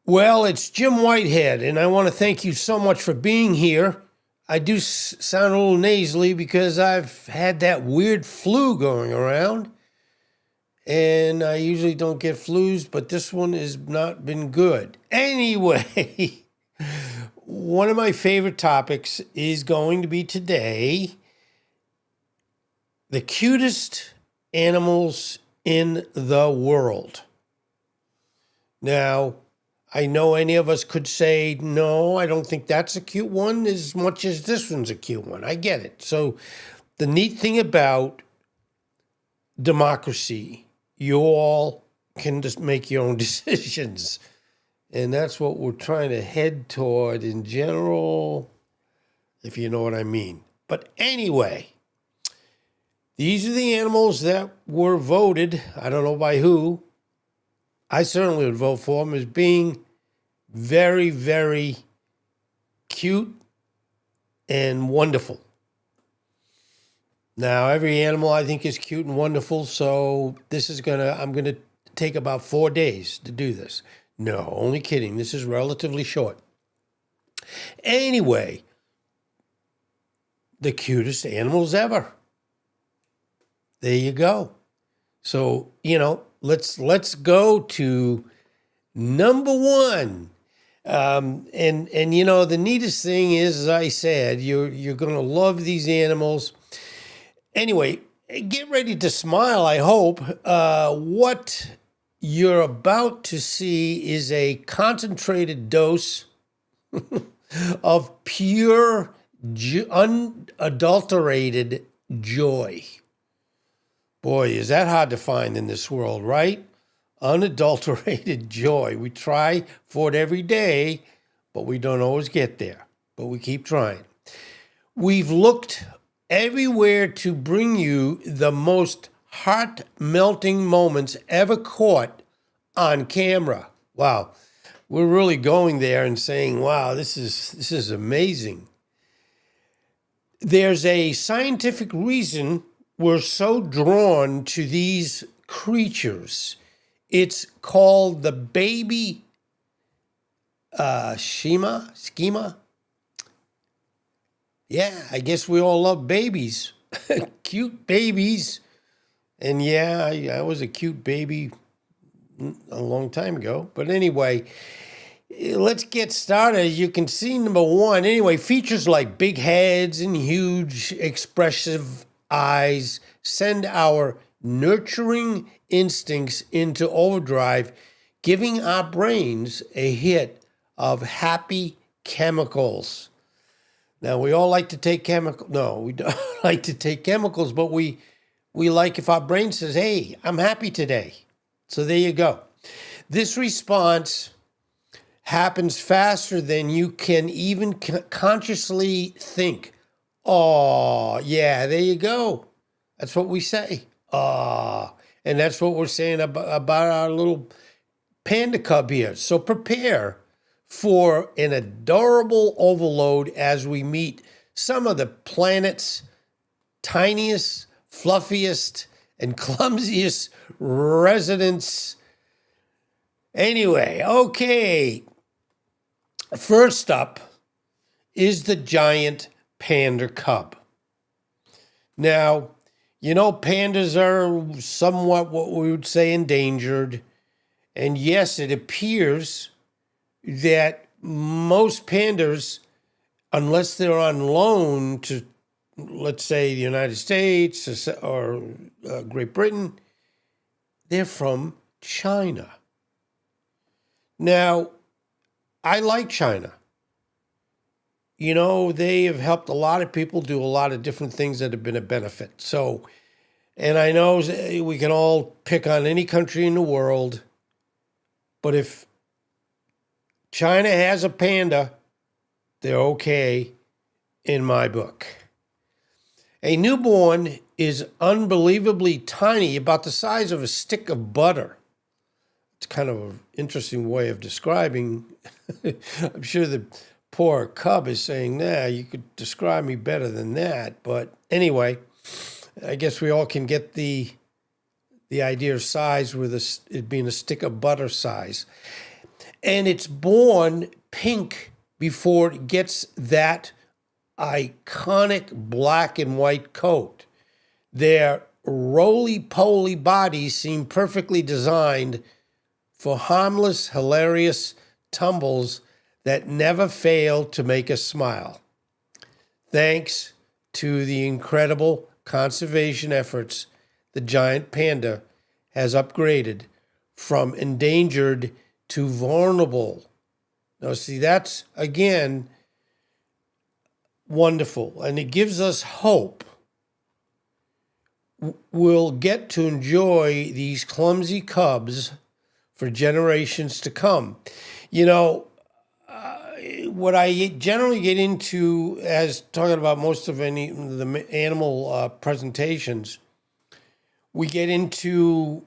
Well, it's Jim Whitehead, and I want to thank you so much for being here. I do sound a little nasally because I've had that weird flu going around, and I usually don't get flus, but this one has not been good. Anyway, one of my favorite topics is going to be today the cutest animals in the world. Now, I know any of us could say, no, I don't think that's a cute one as much as this one's a cute one. I get it. So the neat thing about democracy, you all can just make your own decisions. And that's what we're trying to head toward in general, if you know what I mean. But anyway, these are the animals that were voted, I don't know by who. I certainly would vote for them as being very, very cute and wonderful. Now, every animal I think is cute and wonderful, so I'm gonna take about 4 days to do this. No, only kidding. This is relatively short. Anyway, the cutest animals ever. There you go. So, let's go to number one. And the neatest thing is, as I said, you're going to love these animals. Anyway, get ready to smile, I hope. What you're about to see is a concentrated dose of pure, unadulterated joy. Boy, is that hard to find in this world, right? Unadulterated joy. We try for it every day, but we don't always get there. But we keep trying. We've looked everywhere to bring you the most heart-melting moments ever caught on camera. Wow. We're really going there and saying, wow, this is amazing. There's a scientific reason we're so drawn to these creatures. It's called the baby schema. Yeah, I guess we all love babies. Cute babies. And yeah, I was a cute baby a long time ago. But anyway, let's get started. As you can see, number one, anyway, features like big heads and huge expressive eyes send our nurturing instincts into overdrive, giving our brains a hit of happy chemicals. Now, we all like to take chemicals. No, we don't like to take chemicals, but we like if our brain says, hey, I'm happy today. So there you go. This response happens faster than you can even consciously think. Oh, yeah, there you go. That's what we say. And that's what we're saying about our little panda cub here. So prepare for an adorable overload as we meet some of the planet's tiniest, fluffiest, and clumsiest residents. Anyway, okay. First up is the giant panda cub. Now, pandas are somewhat what we would say endangered. And yes, it appears that most pandas, unless they're on loan to, let's say, the United States or Great Britain, they're from China. Now, I like China. They have helped a lot of people do a lot of different things that have been a benefit. So, and I know we can all pick on any country in the world, but if China has a panda, they're okay in my book. A newborn is unbelievably tiny, about the size of a stick of butter. It's kind of an interesting way of describing. I'm sure the poor cub is saying, nah, you could describe me better than that. But anyway, I guess we all can get the idea of size with it being a stick of butter size. And it's born pink before it gets that iconic black and white coat. Their roly-poly bodies seem perfectly designed for harmless, hilarious tumbles that never fail to make us smile. Thanks to the incredible conservation efforts, the giant panda has upgraded from endangered to vulnerable. Now, see, that's, again, wonderful, and it gives us hope. We'll get to enjoy these clumsy cubs for generations to come. You know, what I generally get into as talking about most of the animal presentations, we get into,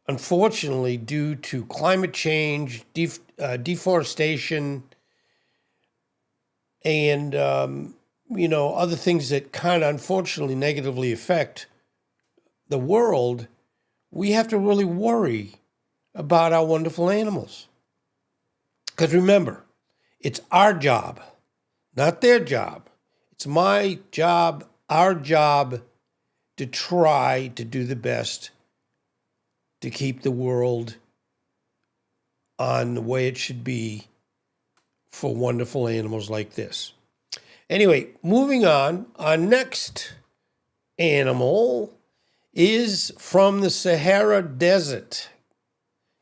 unfortunately, due to climate change, deforestation, and other things that kind of unfortunately negatively affect the world, we have to really worry about our wonderful animals. Because remember, it's our job, not their job. It's my job, our job, to try to do the best to keep the world on the way it should be for wonderful animals like this. Anyway, moving on, our next animal is from the Sahara Desert.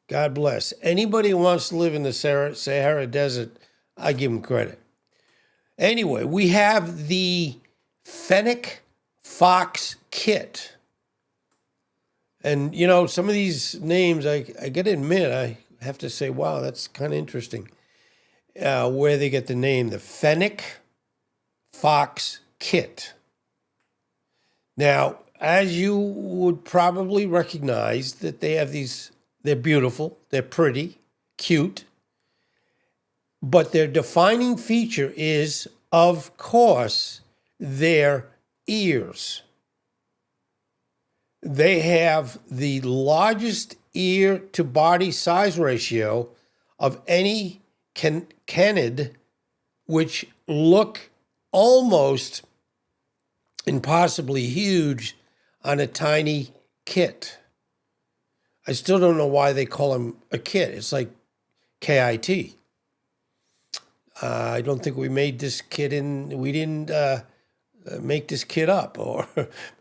God bless. Anybody who wants to live in the Sahara Desert, I give them credit. Anyway, we have the fennec fox kit. And, some of these names, I got to admit, I have to say, wow, that's kind of interesting. Where they get the name, the fennec fox kit. Now, as you would probably recognize, that they have these, they're beautiful, they're pretty, cute, but their defining feature is, of course, their ears. They have the largest ear to body size ratio of any canid, which look almost impossibly huge on a tiny kit. I still don't know why they call him a kit. It's like KIT. I don't think we made this kit we didn't make this kit up or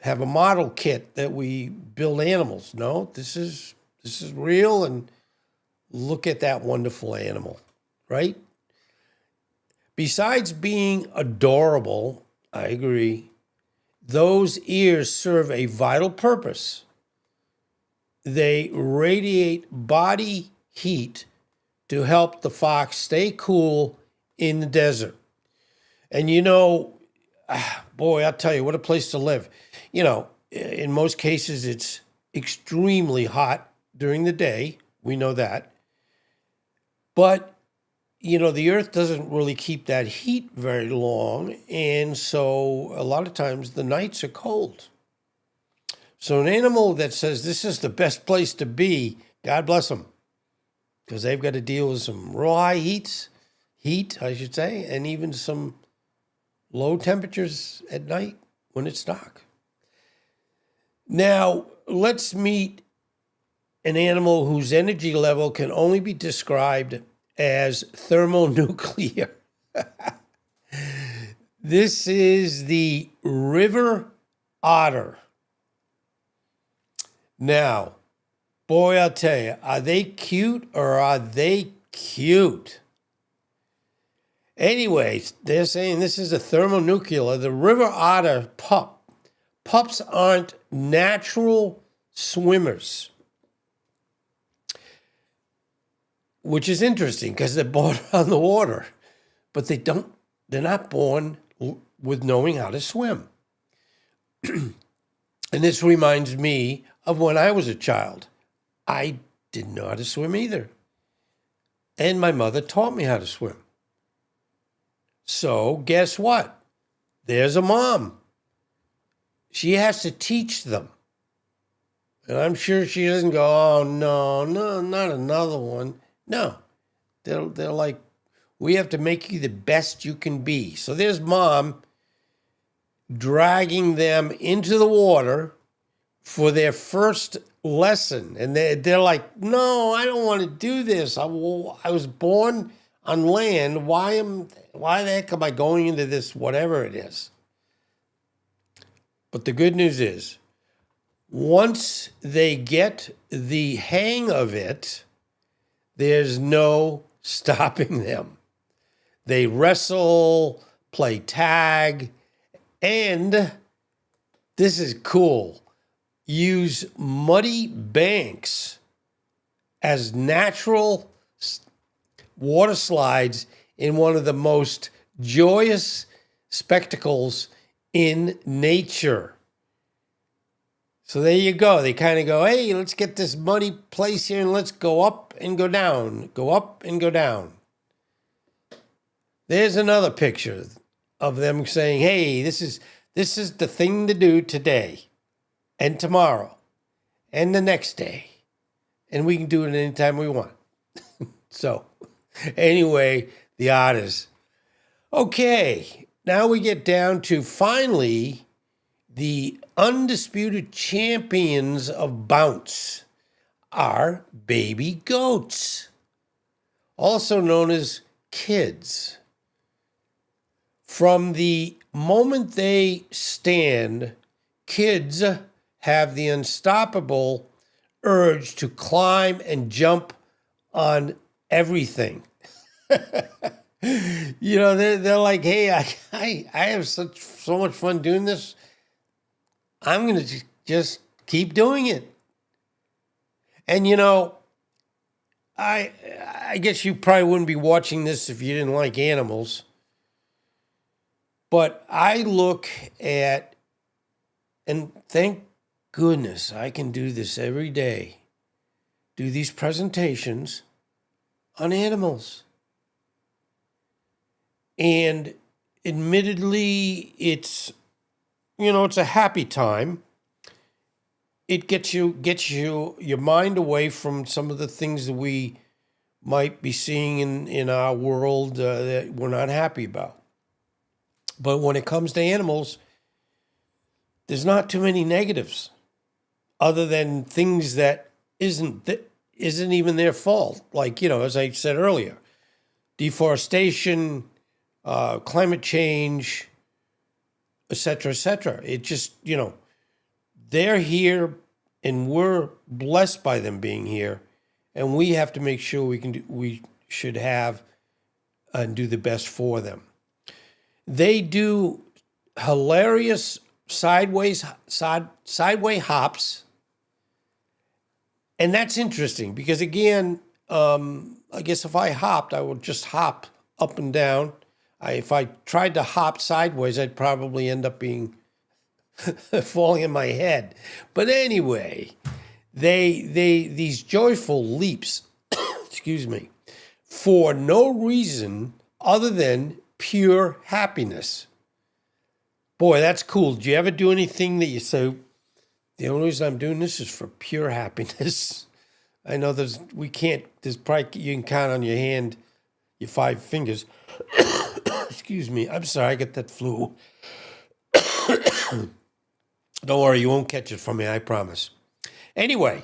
have a model kit that we build animals. No, this is real, and look at that wonderful animal, right? Besides being adorable, I agree, those ears serve a vital purpose. They radiate body heat to help the fox stay cool in the desert. And boy, I'll tell you, what a place to live. In most cases, it's extremely hot during the day. We know that. But, the earth doesn't really keep that heat very long. And so a lot of times the nights are cold. So an animal that says this is the best place to be, God bless them, because they've got to deal with some real high heat, I should say, and even some low temperatures at night when it's dark. Now, let's meet an animal whose energy level can only be described as thermonuclear. This is the river otter. Now, boy, I'll tell you, are they cute or are they cute? Anyways, they're saying this is a thermonuclear, the river otter pup. Pups aren't natural swimmers, which is interesting because they're born on the water, but they're not born with knowing how to swim. And this reminds me of when I was a child. I didn't know how to swim either. And my mother taught me how to swim. So guess what? There's a mom. She has to teach them. And I'm sure she doesn't go, oh, no, not another one. No, They're like, we have to make you the best you can be. So there's mom dragging them into the water for their first lesson. And they're like, no, I don't want to do this. I was born on land. Why the heck am I going into this, whatever it is? But the good news is, once they get the hang of it, there's no stopping them. They wrestle, play tag, and this is cool, use muddy banks as natural water slides in one of the most joyous spectacles in nature. So there you go. They kind of go, hey, let's get this muddy place here and let's go up and go down, go up and go down. There's another picture of them saying, hey, this is the thing to do today and tomorrow and the next day. And we can do it anytime we want. So anyway, the otters. Okay, now we get down to finally the undisputed champions of bounce are baby goats, also known as kids. From the moment they stand, kids have the unstoppable urge to climb and jump on everything. They're like, hey, I have so much fun doing this. I'm going to just keep doing it. And, I guess you probably wouldn't be watching this if you didn't like animals. But I look at, and thank goodness I can do this every day, do these presentations on animals. And admittedly, it's a happy time. It gets your mind away from some of the things that we might be seeing in our world that we're not happy about. But when it comes to animals, there's not too many negatives, other than things that isn't even their fault. Like, as I said earlier, deforestation, climate change, et cetera, et cetera. It just, they're here and we're blessed by them being here. And we have to make sure we should have and do the best for them. They do hilarious sideway hops. And that's interesting because, again, I guess if I hopped, I would just hop up and down. If I tried to hop sideways, I'd probably end up being falling in my head. But anyway, these joyful leaps, excuse me, for no reason other than pure happiness. Boy, that's cool. Do you ever do anything that you say, the only reason I'm doing this is for pure happiness? I know there's probably, you can count on your 5 fingers. Excuse me. I'm sorry, I got that flu. Don't worry, you won't catch it from me, I promise. Anyway,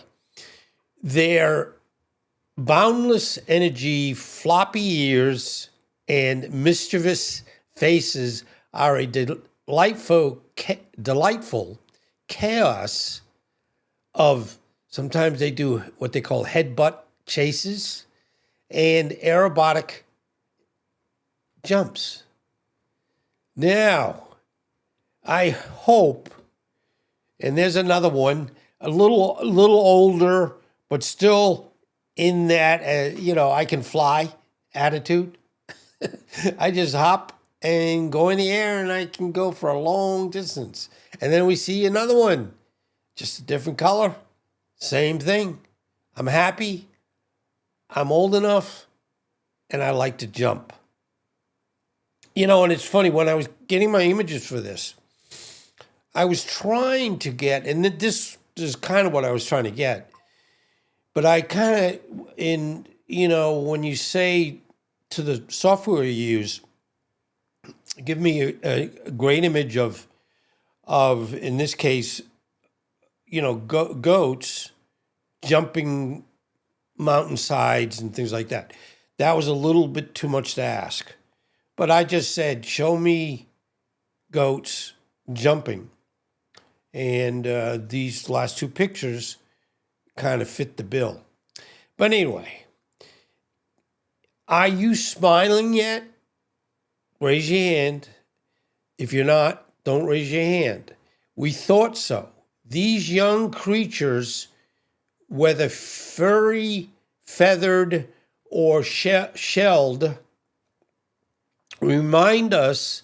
their boundless energy, floppy ears, and mischievous faces are a delightful chaos of, sometimes they do what they call headbutt chases and aerobatic jumps. Now, I hope, and there's another one, a little older, but still in that, I can fly attitude. I just hop and go in the air and I can go for a long distance. And then we see another one, just a different color, same thing. I'm happy, I'm old enough, and I like to jump. And it's funny, when I was getting my images for this, I was trying to get, and this is kind of what I was trying to get, but I kind of, when you say to the software you use, give me a great image of in this case, goats jumping mountainsides and things like that. That was a little bit too much to ask. But I just said, show me goats jumping. And these last two pictures kind of fit the bill. But anyway, are you smiling yet? Raise your hand. If you're not, don't raise your hand. We thought so. These young creatures, whether furry, feathered, or shelled, remind us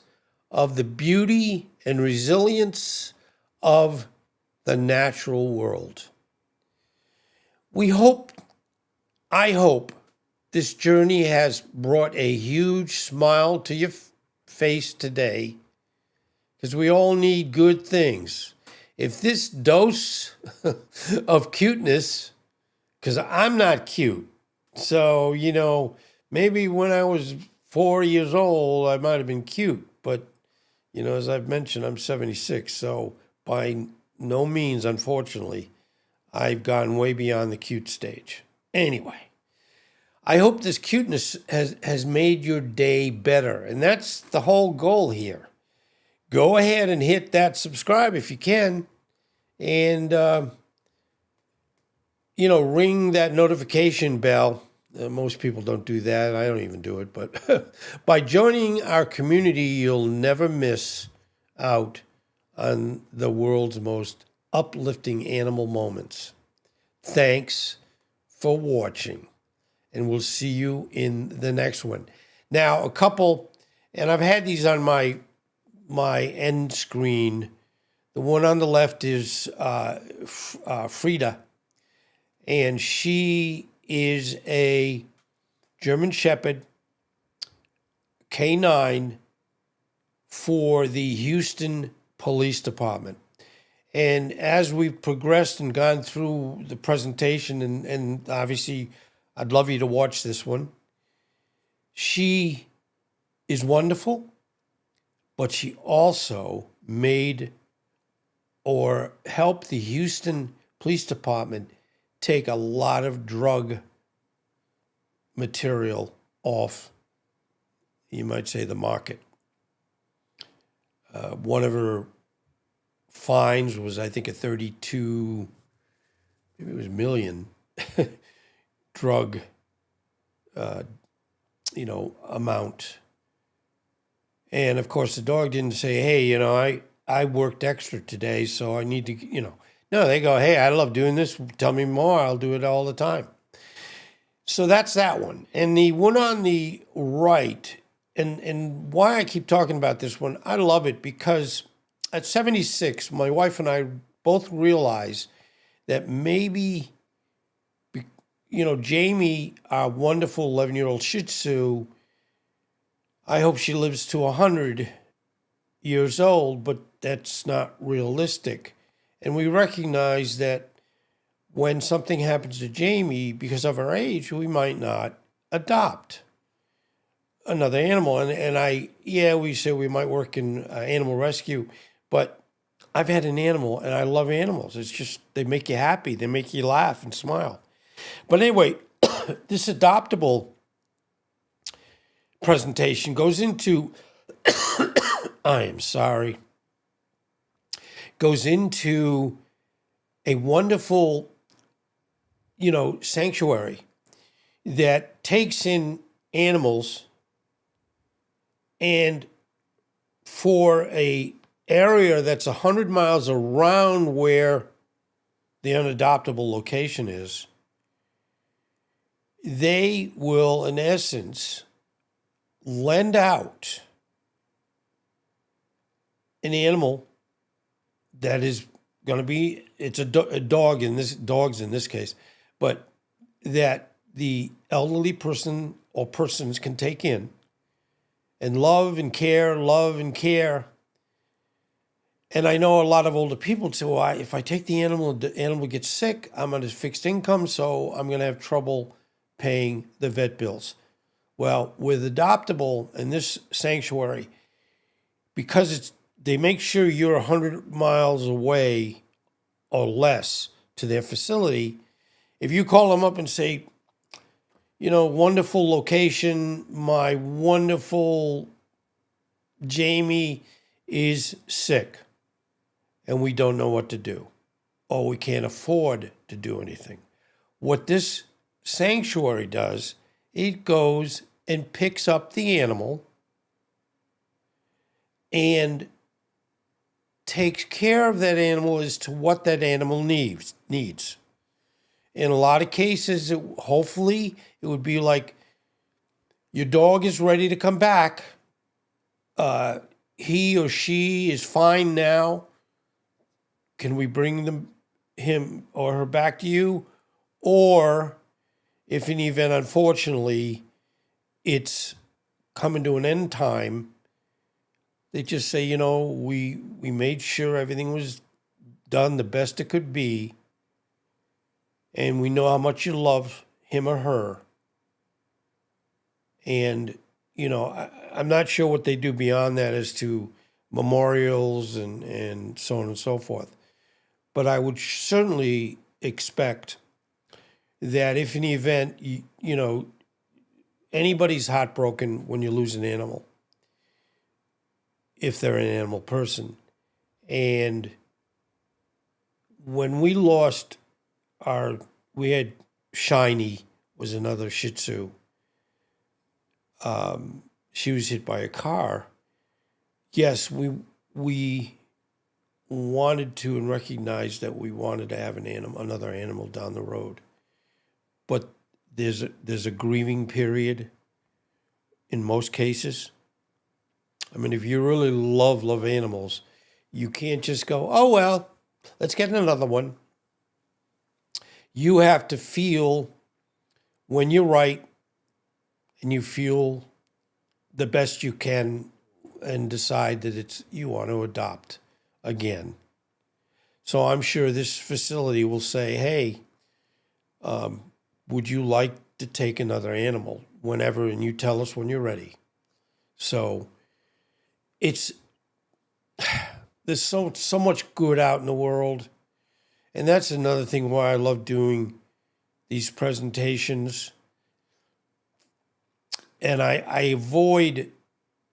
of the beauty and resilience of the natural world. I hope this journey has brought a huge smile to your face today, because we all need good things. If this dose of cuteness, because I'm not cute, so, maybe when I was 4 years old, I might have been cute, but, as I've mentioned, I'm 76, so by no means, unfortunately, I've gone way beyond the cute stage. Anyway, I hope this cuteness has made your day better, and that's the whole goal here. Go ahead and hit that subscribe if you can, and, ring that notification bell. Most people don't do that. I don't even do it. But by joining our community, you'll never miss out on the world's most uplifting animal moments. Thanks for watching, and we'll see you in the next one. Now, a couple, and I've had these on my end screen. The one on the left is Frida, and she is a German Shepherd K9 for the Houston Police Department. And as we've progressed and gone through the presentation, and obviously I'd love you to watch this one, she is wonderful, but she also made or helped the Houston Police Department take a lot of drug material off, you might say, the market. One of her fines was, I think, a 32, maybe it was million drug, amount. And of course, the dog didn't say, hey, I worked extra today, so I need to, No, they go, hey, I love doing this. Tell me more. I'll do it all the time. So that's that one. And the one on the right, and why I keep talking about this one, I love it because at 76, my wife and I both realize that maybe, Jamie, our wonderful 11-year-old Shih Tzu, I hope she lives to 100 years old, but that's not realistic. And we recognize that when something happens to Jamie, because of her age, we might not adopt another animal. We say we might work in animal rescue, but I've had an animal and I love animals. It's just, they make you happy. They make you laugh and smile. But anyway, this adoptable presentation goes into, I am sorry, goes into a wonderful, sanctuary that takes in animals, and for a area that's 100 miles around where the unadoptable location is, they will, in essence, lend out an animal that is going to be, it's a dog in this case, but that the elderly person or persons can take in and love and care. And I know a lot of older people say, well, if I take the animal gets sick, I'm on a fixed income, so I'm going to have trouble paying the vet bills. Well, with adoptable in this sanctuary, because they make sure you're 100 miles away or less to their facility, if you call them up and say, wonderful location, my wonderful Jamie is sick and we don't know what to do, or we can't afford to do anything. What this sanctuary does, it goes and picks up the animal and takes care of that animal as to what that animal needs. In a lot of cases, hopefully, it would be like, your dog is ready to come back. He or she is fine now. Can we bring him or her back to you? Or if in the event, unfortunately, it's coming to an end time, they just say, we made sure everything was done the best it could be, and we know how much you love him or her. And, I'm not sure what they do beyond that as to memorials and so on and so forth. But I would certainly expect that if in the event, anybody's heartbroken when you lose an animal, if they're an animal person. And when we lost we had Shiny, was another Shih Tzu. She was hit by a car. Yes, we wanted to and recognized that we wanted to have another animal down the road. But there's a grieving period in most cases. I mean, if you really love animals, you can't just go, oh, well, let's get another one. You have to feel when you're right and you feel the best you can and decide that you want to adopt again. So I'm sure this facility will say, hey, would you like to take another animal whenever, and you tell us when you're ready. So there's so much good out in the world. And that's another thing why I love doing these presentations. And I avoid,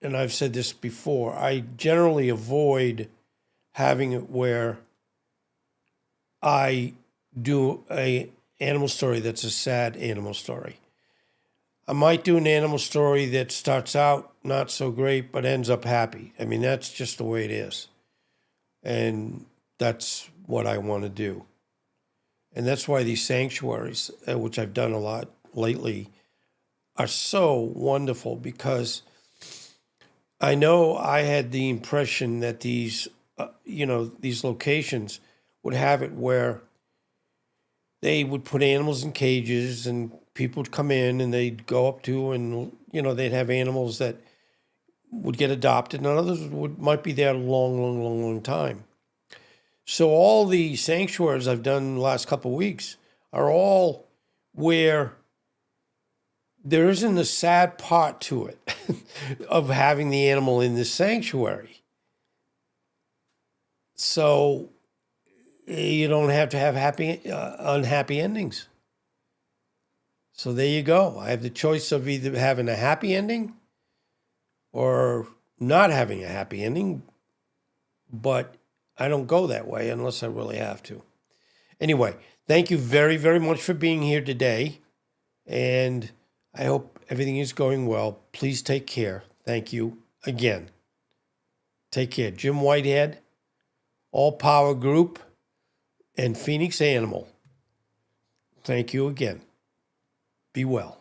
and I've said this before, I generally avoid having it where I do a animal story that's a sad animal story. I might do an animal story that starts out not so great, but ends up happy. I mean, that's just the way it is. And that's what I want to do. And that's why these sanctuaries, which I've done a lot lately, are so wonderful, because I know I had the impression that these locations would have it where they would put animals in cages and people would come in and they'd go up to, and, they'd have animals that would get adopted and others might be there a long time. So all the sanctuaries I've done the last couple of weeks are all where there isn't a sad part to it of having the animal in the sanctuary. So you don't have to have unhappy endings. So there you go. I have the choice of either having a happy ending or not having a happy ending, but I don't go that way unless I really have to. Anyway, thank you very, very much for being here today, and I hope everything is going well. Please take care. Thank you again. Take care. Jim Whitehead, All Power Group, and Phoenix Animal. Thank you again. Be well.